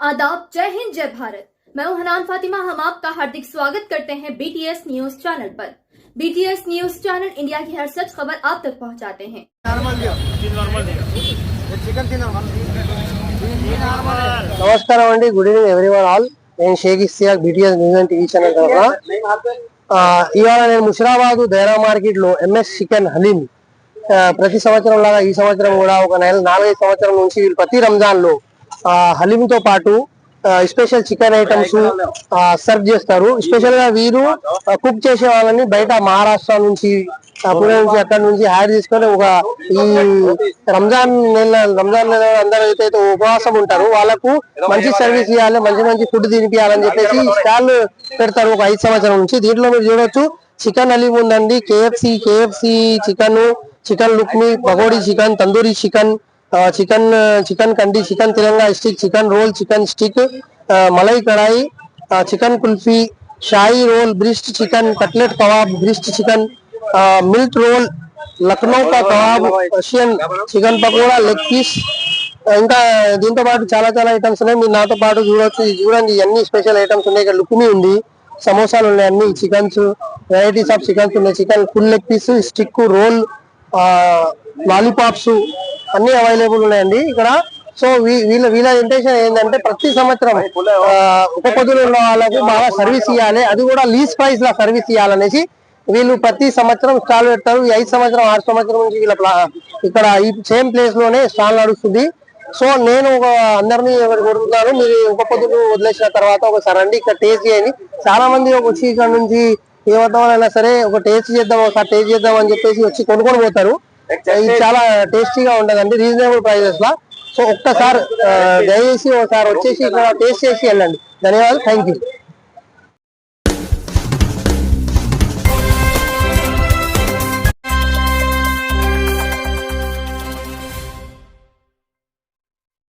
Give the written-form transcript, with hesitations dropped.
आदाब, जय हिंद, जय भारत। मैं हूं हनान फातिमा। हम आपका हार्दिक स्वागत करते हैं बीटीएस न्यूज चैनल पर। बीटीएस न्यूज चैनल इंडिया की हर सच खबर आप तक पहुंचाते हैं। నమస్కారం అండి, గుడ్ ఈవినింగ్ ఎవ్రీవన్ ఆల్. నేను Sheikh Istiyaq, BTS news and TV channel తరఫున ఇవాళ నేను ముషిరాబాద్ దైరా మార్కెట్ లో ఎంఎస్ చికెన్ హలీం ప్రతి సంవత్సరం లాగా ఈ సంవత్సరం కూడా ఒక 4-5 సంవత్సరం నుంచి వీళ్ళు ప్రతి రంజాన్ లో హలీం తో పాటు స్పెషల్ చికెన్ ఐటమ్స్ సర్వ్ చేస్తారు. స్పెషల్ గా వీరు కుక్ చేసే వాళ్ళని బయట మహారాష్ట్ర నుంచి, పుణె నుంచి, అక్కడ నుంచి హైర్ తీసుకొని ఒక ఈ రంజాన్ నెల అందరూ అయితే ఉపవాసం ఉంటారు, వాళ్ళకు మంచి సర్వీస్ ఇవ్వాలి, మంచి ఫుడ్ తినిపించాలని చెప్పేసి స్టాల్ పెడతారు ఒక 5 సంవత్సరం నుంచి. దీంట్లో మీరు చూడొచ్చు చికెన్ హలీం ఉందండి, KFC chicken lukhmi, pakodi chicken, tandoori chicken, chicken కండి, chicken tiranga stick, chicken roll, chicken stick, malai kadai, chicken kulfi, shahi roll, breast chicken, cutlet kebab, breast chicken, milk roll, Lucknow కా kebab, Russian chicken pakoda, leg piece, ఇంకా దీంతో పాటు చాలా ఐటమ్స్ ఉన్నాయి. మీరు నాతో పాటు చూడొచ్చు. చూడండి, ఇవన్నీ స్పెషల్ ఐటమ్స్ ఉన్నాయి. ఇక్కడ లుక్మి ఉంది, సమోసాలు ఉన్నాయి, అన్ని చికెన్స్, వెరైటీస్ ఆఫ్ చికెన్స్ ఉన్నాయి. Chicken full leg piece, stick, roll, lollipops అన్ని అవైలబుల్ ఉన్నాయండి ఇక్కడ. సో వీళ్ళ ఇంటెన్షన్ ఏంటంటే ప్రతి సంవత్సరం ఒక పొద్దున ఉన్న వాళ్ళకు బాగా సర్వీస్ ఇవ్వాలి, అది కూడా లీజ్ ప్రైస్ లా సర్వీస్ ఇవ్వాలనేసి వీళ్ళు ప్రతి సంవత్సరం స్టాల్ పెడతారు. ఈ 5 సంవత్సరం 6 సంవత్సరం నుంచి వీళ్ళ ఇక్కడ ఈ సేమ్ ప్లేస్ లోనే స్టాల్ నడుస్తుంది. సో నేను అందరినీ కోరుతున్నాను, మీరు ఒక పొద్దులు వదిలేసిన తర్వాత ఒకసారి రండి, ఇక్కడ టేస్ట్ చేయండి. చాలా మంది వచ్చి ఇక్కడ నుంచి ఏమవుతామైనా సరే ఒక టేస్ట్ చేద్దాం అని చెప్పేసి వచ్చి కొనుక్కొని పోతారు. ఇది చాలా టేస్టీగా ఉంటదండి, రీజనబుల్ ప్రైజెస్ లా. సో ఒక్కసారి దయచేసి ఒకసారి వచ్చేసి ఇక్కడ టేస్ట్ చేసి వెళ్ళండి. ధన్యవాదాలు, థ్యాంక్ యూ.